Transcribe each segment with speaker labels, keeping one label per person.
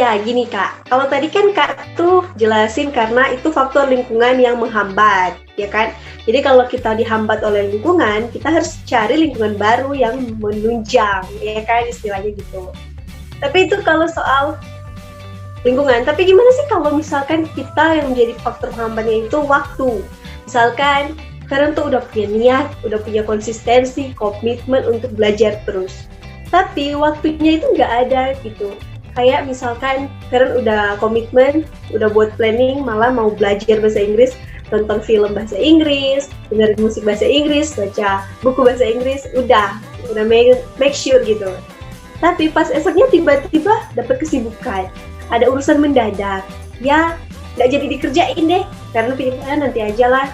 Speaker 1: Ya, gini Kak. Kalau tadi kan Kak tuh jelasin karena itu faktor lingkungan yang menghambat, ya kan? Jadi kalau kita dihambat oleh lingkungan, kita harus cari lingkungan baru yang menunjang, ya kan istilahnya gitu. Tapi itu kalau soal lingkungan. Tapi gimana sih kalau misalkan kita yang menjadi faktor penghambatnya itu waktu? Misalkan Karen tuh udah punya niat, udah punya konsistensi, komitmen untuk belajar terus. Tapi waktunya itu nggak ada gitu. Kayak misalkan Karen udah komitmen, udah buat planning, malah mau belajar bahasa Inggris, nonton film bahasa Inggris, dengerin musik bahasa Inggris, baca buku bahasa Inggris, udah make sure gitu. Tapi pas esoknya tiba-tiba dapat kesibukan, ada urusan mendadak, ya nggak jadi dikerjain deh, karena pilihan nanti aja lah,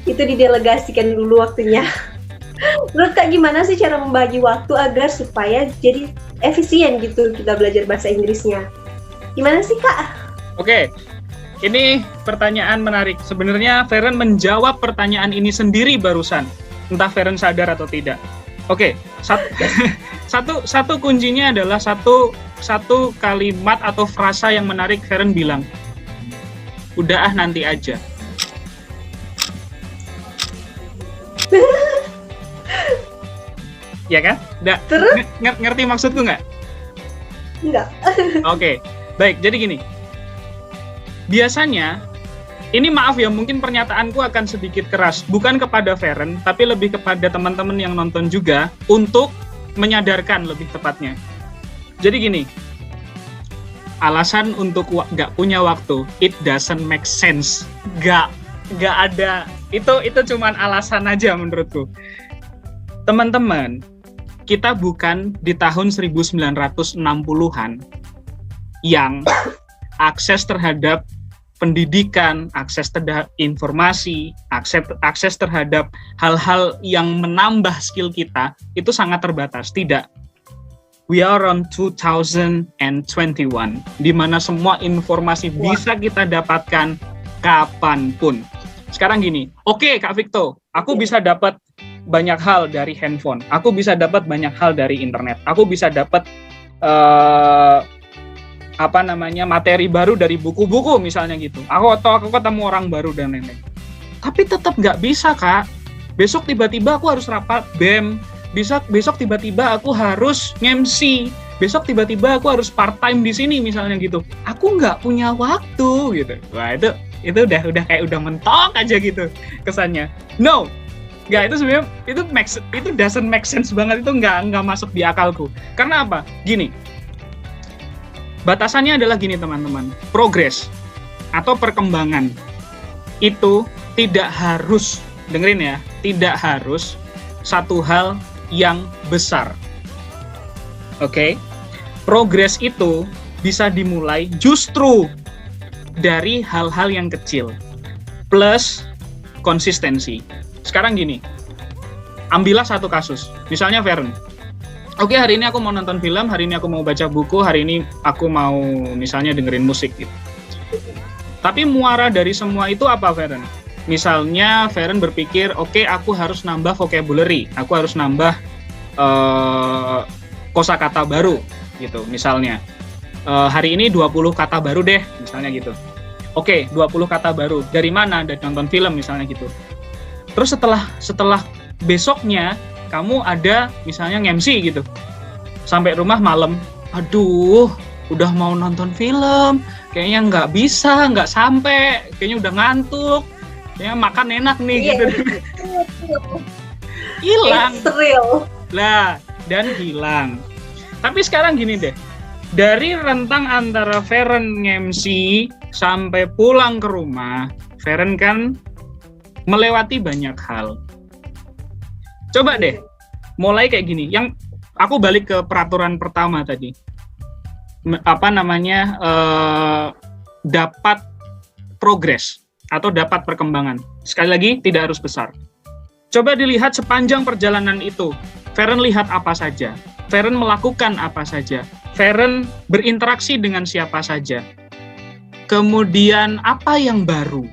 Speaker 1: itu didelegasikan dulu waktunya. Menurut Kak gimana sih cara membagi waktu agar supaya jadi efisien gitu kita belajar bahasa Inggrisnya? Gimana sih Kak?
Speaker 2: Oke, ini pertanyaan menarik. Sebenarnya Feren menjawab pertanyaan ini sendiri barusan. Entah Feren sadar atau tidak. Oke, satu kuncinya adalah satu kalimat atau frasa yang menarik. Feren bilang, udah nanti aja. Ya kan?
Speaker 1: Terus?
Speaker 2: Ngerti maksudku nggak?
Speaker 1: Enggak.
Speaker 2: Oke, baik. Jadi gini, biasanya, ini maaf ya, mungkin pernyataanku akan sedikit keras. Bukan kepada Feren, tapi lebih kepada teman-teman yang nonton juga, untuk menyadarkan lebih tepatnya. Jadi gini, alasan untuk nggak punya waktu, it doesn't make sense. Nggak ada, itu cuman alasan aja menurutku. Teman-teman, kita bukan di tahun 1960-an yang akses terhadap pendidikan, akses terhadap informasi, akses terhadap hal-hal yang menambah skill kita itu sangat terbatas. Tidak. We are on 2021, di mana semua informasi bisa kita dapatkan kapanpun. Sekarang gini, oke Kak Victo, aku bisa dapat banyak hal dari handphone, aku bisa dapat banyak hal dari internet, aku bisa dapat materi baru dari buku-buku misalnya gitu. Aku ketemu orang baru dan lain-lain. Tapi tetap nggak bisa Kak. Besok tiba-tiba aku harus rapat BEM. Besok tiba-tiba aku harus nge-MC. Besok tiba-tiba aku harus part time di sini misalnya gitu. Aku nggak punya waktu gitu. Wah itu udah kayak udah mentok aja gitu kesannya. No, nggak, itu sebenarnya itu doesn't make sense banget, itu nggak masuk di akalku. Karena apa? Gini, batasannya adalah gini teman-teman, progres atau perkembangan itu tidak harus, dengerin ya, tidak harus satu hal yang besar. Oke? Progres itu bisa dimulai justru dari hal-hal yang kecil plus konsistensi. Sekarang gini, ambillah satu kasus, misalnya Feren. Oke, hari ini aku mau nonton film, hari ini aku mau baca buku, hari ini aku mau misalnya dengerin musik gitu. Tapi muara dari semua itu apa, Feren? Misalnya Feren berpikir, oke, aku harus nambah vocabulary, aku harus nambah kosakata baru gitu, misalnya. Hari ini 20 kata baru deh, misalnya gitu. Oke, 20 kata baru. Dari mana? Dari nonton film misalnya gitu. Terus setelah besoknya kamu ada misalnya nge-MC gitu. Sampai rumah malam, aduh, udah mau nonton film, kayaknya nggak bisa, nggak sampai, kayaknya udah ngantuk, kayaknya makan enak nih gitu. Hilang. Lah, dan hilang. Tapi sekarang gini deh. Dari rentang antara Feren nge-MC sampai pulang ke rumah, Feren kan melewati banyak hal. Coba deh, mulai kayak gini. Yang aku balik ke peraturan pertama tadi. Dapat progres atau dapat perkembangan. Sekali lagi, tidak harus besar. Coba dilihat sepanjang perjalanan itu. Feren lihat apa saja. Feren melakukan apa saja. Feren berinteraksi dengan siapa saja. Kemudian apa yang baru?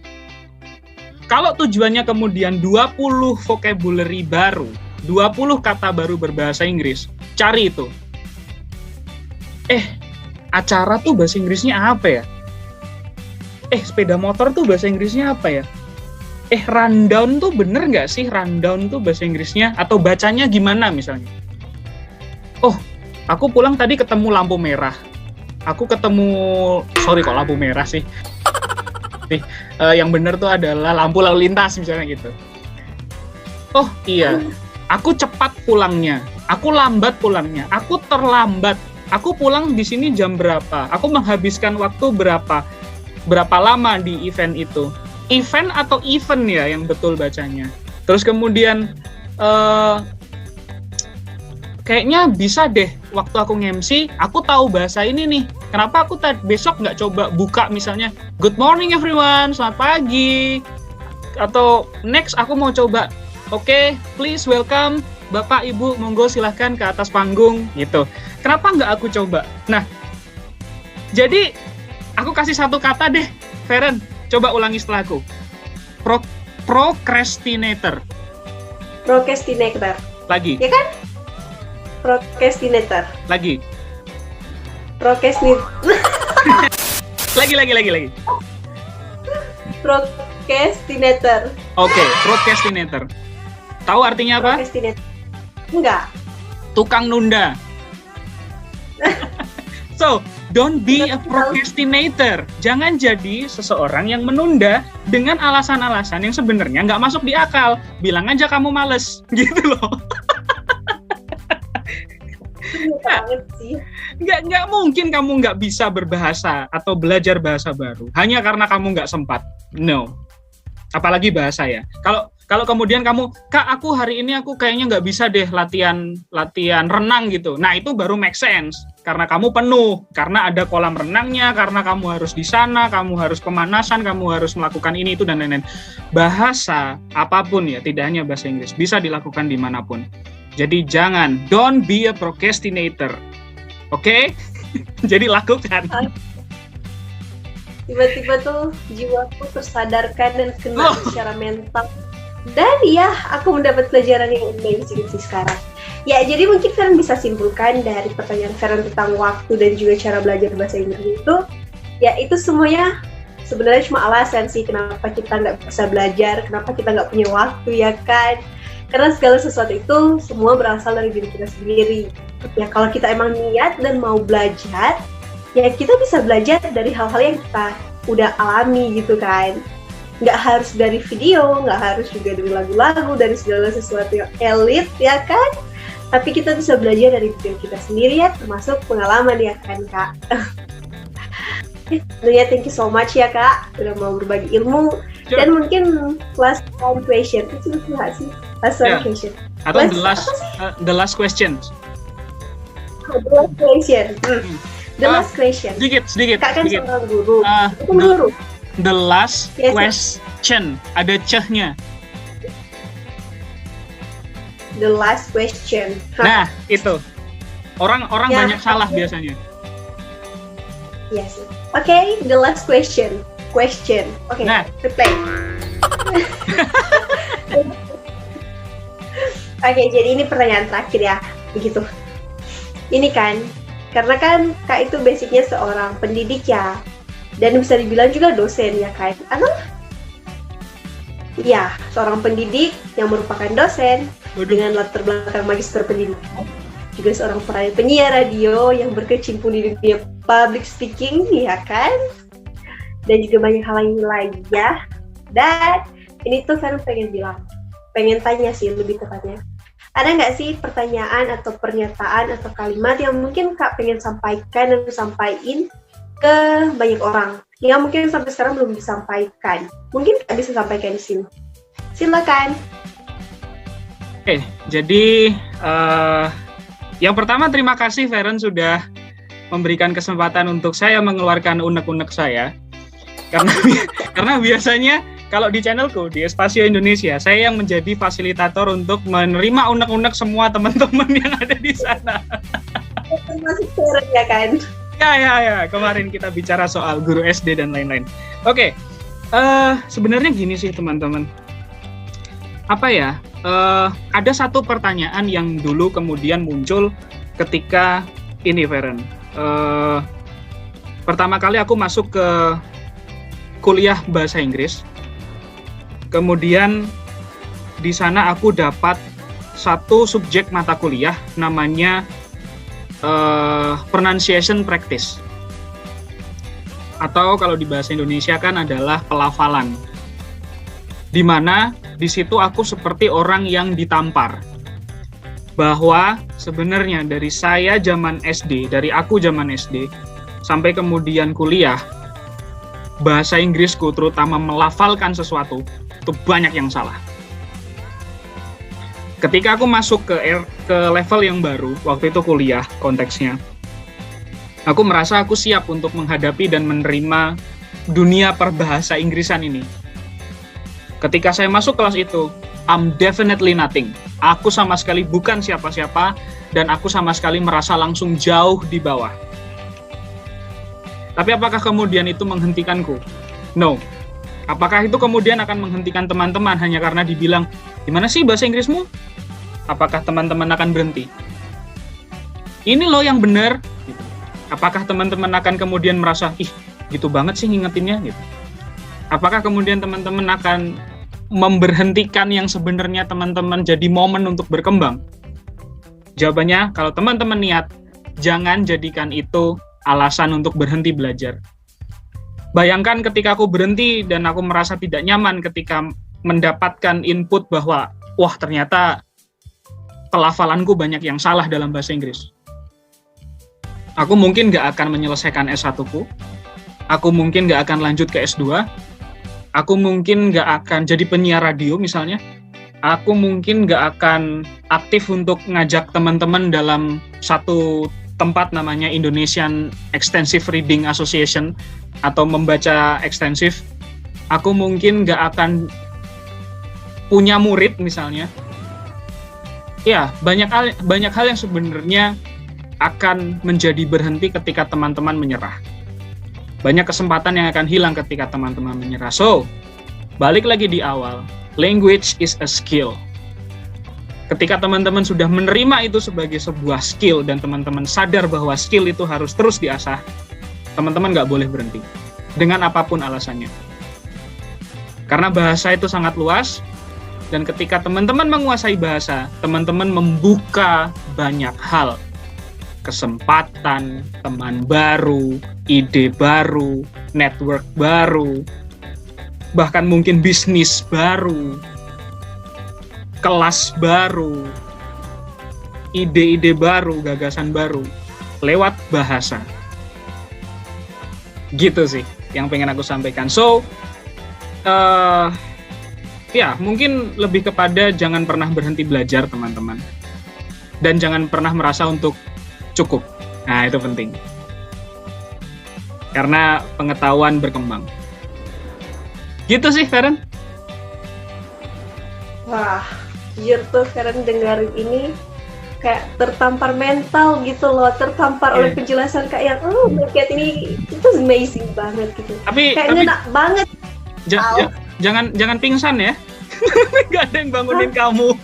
Speaker 2: Kalau tujuannya kemudian 20 vocabulary baru, 20 kata baru berbahasa Inggris, cari itu. acara tuh bahasa Inggrisnya apa ya? Sepeda motor tuh bahasa Inggrisnya apa ya? Rundown tuh bener nggak sih rundown tuh bahasa Inggrisnya? Atau bacanya gimana misalnya? Aku pulang tadi ketemu lampu merah. Sorry kok lampu merah sih. Yang bener tuh adalah lampu lalu lintas misalnya gitu. Oh iya, aku cepat pulangnya. Aku lambat pulangnya. Aku terlambat. Aku pulang di sini jam berapa? Aku menghabiskan waktu berapa? Berapa lama di event itu? Event atau event ya yang betul bacanya. Terus kemudian kayaknya bisa deh waktu aku nge-MC, aku tahu bahasa ini nih. Kenapa aku besok nggak coba buka misalnya Good morning everyone, selamat pagi. Atau next aku mau coba, oke, please welcome Bapak Ibu, monggo silahkan ke atas panggung gitu. Kenapa nggak aku coba? Nah, jadi aku kasih satu kata deh, Feren, coba ulangi setelahku. Procrastinator.
Speaker 1: Procrastinator.
Speaker 2: Lagi.
Speaker 1: Ya kan? Procrastinator.
Speaker 2: Lagi. Lagi.
Speaker 1: Procrastinator.
Speaker 2: Oke, procrastinator. Tahu artinya apa?
Speaker 1: Procrastinator. Enggak.
Speaker 2: Tukang nunda. So, don't be a procrastinator. Jangan jadi seseorang yang menunda dengan alasan-alasan yang sebenarnya nggak masuk di akal. Bilang aja kamu males, gitu loh. Nggak mungkin kamu nggak bisa berbahasa atau belajar bahasa baru hanya karena kamu nggak sempat. No. Apalagi bahasa ya. Kalau kemudian kamu, Kak, aku hari ini aku kayaknya nggak bisa deh latihan renang gitu. Nah, itu baru make sense. Karena kamu penuh, karena ada kolam renangnya, karena kamu harus di sana, kamu harus pemanasan, kamu harus melakukan ini, itu, dan lain-lain. Bahasa, apapun ya, tidak hanya bahasa Inggris, bisa dilakukan dimanapun. Jadi jangan, don't be a procrastinator. Oke? Jadi lakukan.
Speaker 1: Tiba-tiba tuh jiwaku tersadarkan dan kena secara mental. Dan ya, aku mendapat pelajaran yang amazing sih sekarang. Ya, jadi mungkin kalian bisa simpulkan dari pertanyaan Feren tentang waktu dan juga cara belajar bahasa Inggris itu, ya itu semuanya sebenarnya cuma alasan sih kenapa kita nggak bisa belajar, kenapa kita nggak punya waktu, ya kan? Karena segala sesuatu itu semua berasal dari diri kita sendiri. Ya, kalau kita emang niat dan mau belajar, ya kita bisa belajar dari hal-hal yang kita udah alami gitu kan. Nggak harus dari video, nggak harus juga dari lagu-lagu, dari segala sesuatu yang elit, ya kan? Tapi kita bisa belajar dari diri kita sendiri ya, termasuk pengalaman ya kan, Kak? Ya, thank you so much ya, Kak, udah mau berbagi ilmu. Sure. Dan mungkin last one question, itu betul nggak sih? Last one question.
Speaker 2: Atau the last question.
Speaker 1: The last question. The last question.
Speaker 2: Sedikit.
Speaker 1: Kak kan seorang guru. Itu guru.
Speaker 2: The last question. Ada cehnya.
Speaker 1: The last question.
Speaker 2: Nah, itu. Orang ya, banyak salah biasanya.
Speaker 1: Yes. Okay, the last question. Oke, nah. Replay. Oke, jadi ini pertanyaan terakhir ya. Begitu. Ini kan, karena kan Kak itu basicnya seorang pendidik ya. Dan bisa dibilang juga dosen ya kan? Atau? Iya, seorang pendidik yang merupakan dosen dengan latar belakang magister pendidikan. Juga seorang penyiar radio yang berkecimpung di dunia public speaking, ya kan? Dan juga banyak hal lain ya. Dan ini tuh Feren pengen tanya sih lebih tepatnya. Ada nggak sih pertanyaan atau pernyataan atau kalimat yang mungkin Kak pengen sampaikan dan sampaikan ke banyak orang yang mungkin sampai sekarang belum disampaikan. Mungkin Kak bisa sampaikan di sini. Silakan.
Speaker 2: Oke, jadi yang pertama terima kasih Feren sudah memberikan kesempatan untuk saya mengeluarkan unek-unek saya. Karena biasanya kalau di channelku di Espasio Indonesia, saya yang menjadi fasilitator untuk menerima unek-unek semua teman-teman yang ada di sana.
Speaker 1: Masih Feren ya kan?
Speaker 2: Ya. Kemarin kita bicara soal guru SD dan lain-lain. Oke, sebenarnya gini sih teman-teman. Apa ya? Ada satu pertanyaan yang dulu kemudian muncul ketika ini, Feren. Pertama kali aku masuk ke kuliah bahasa Inggris. Kemudian di sana aku dapat satu subjek mata kuliah namanya pronunciation practice. Atau kalau di bahasa Indonesia kan adalah pelafalan. Di mana di situ aku seperti orang yang ditampar. Bahwa sebenarnya dari aku zaman SD sampai kemudian kuliah, bahasa Inggrisku terutama melafalkan sesuatu itu banyak yang salah. Ketika aku masuk ke level yang baru, waktu itu kuliah konteksnya, aku merasa aku siap untuk menghadapi dan menerima dunia perbahasa Inggrisan ini. Ketika saya masuk kelas itu, I'm definitely nothing. Aku sama sekali bukan siapa-siapa dan aku sama sekali merasa langsung jauh di bawah. Tapi apakah kemudian itu menghentikanku? No. Apakah itu kemudian akan menghentikan teman-teman hanya karena dibilang, gimana sih bahasa Inggrismu? Apakah teman-teman akan berhenti? Ini loh yang benar. Apakah teman-teman akan kemudian merasa, ih gitu banget sih ngingetinnya? Gitu. Apakah kemudian teman-teman akan memberhentikan yang sebenarnya teman-teman jadi momen untuk berkembang? Jawabannya, kalau teman-teman niat, jangan jadikan itu alasan untuk berhenti belajar. Bayangkan ketika aku berhenti dan aku merasa tidak nyaman ketika mendapatkan input bahwa, wah ternyata pelafalanku banyak yang salah dalam bahasa Inggris. Aku mungkin gak akan menyelesaikan S1-ku, aku mungkin gak akan lanjut ke S2, aku mungkin gak akan jadi penyiar radio misalnya, aku mungkin gak akan aktif untuk ngajak teman-teman dalam satu tempat namanya Indonesian Extensive Reading Association atau membaca ekstensif. Aku mungkin gak akan punya murid misalnya. Ya, banyak hal yang sebenarnya akan menjadi berhenti ketika teman-teman menyerah. Banyak kesempatan yang akan hilang ketika teman-teman menyerah. So, balik lagi di awal, language is a skill. Ketika teman-teman sudah menerima itu sebagai sebuah skill dan teman-teman sadar bahwa skill itu harus terus diasah, teman-teman nggak boleh berhenti dengan apapun alasannya. Karena bahasa itu sangat luas dan ketika teman-teman menguasai bahasa, teman-teman membuka banyak hal. Kesempatan, teman baru, ide baru, network baru, bahkan mungkin bisnis baru, kelas baru, ide-ide baru, gagasan baru, lewat bahasa. Gitu sih yang pengen aku sampaikan. So, ya mungkin lebih kepada jangan pernah berhenti belajar teman-teman. Dan jangan pernah merasa untuk cukup. Nah itu penting. Karena pengetahuan berkembang. Gitu sih Feren.
Speaker 1: Wah, jujur tuh Feren dengerin ini kayak tertampar mental gitu loh, tertampar oleh penjelasan kayak kayak ini itu amazing banget gitu. Kayak enak banget.
Speaker 2: Jangan pingsan ya. Gak ada yang bangunin kamu.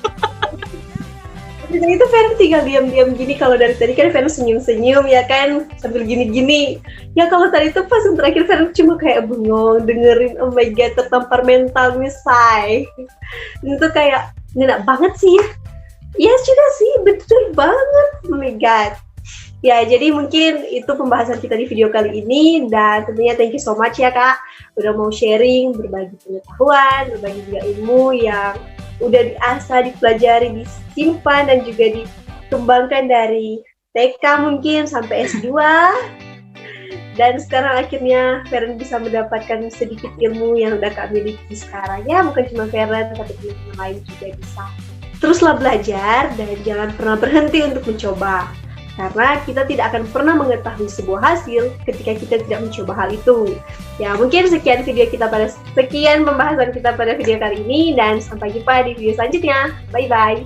Speaker 1: Dan itu Feren tinggal diam-diam gini, kalau dari tadi kan Feren senyum-senyum ya kan sambil gini-gini. Ya kalau tadi itu pas yang terakhir Feren cuma kayak bengong dengerin, oh my god, tertampar mental misai. Itu kayak enak banget sih. Ya juga sih, betul banget. Oh my god. Ya, jadi mungkin itu pembahasan kita di video kali ini dan tentunya thank you so much ya Kak udah mau sharing, berbagi pengetahuan, berbagi juga ilmu yang udah diasah, dipelajari, disimpan dan juga dikembangkan dari TK mungkin sampai S2. Dan sekarang akhirnya Feren bisa mendapatkan sedikit ilmu yang udah Kak miliki sekarang. Ya, bukan cuma Feren, tapi teman-teman lain juga bisa. Teruslah belajar dan jangan pernah berhenti untuk mencoba. Karena kita tidak akan pernah mengetahui sebuah hasil ketika kita tidak mencoba hal itu. Ya, mungkin sekian pembahasan kita pada video kali ini dan sampai jumpa di video selanjutnya. Bye-bye.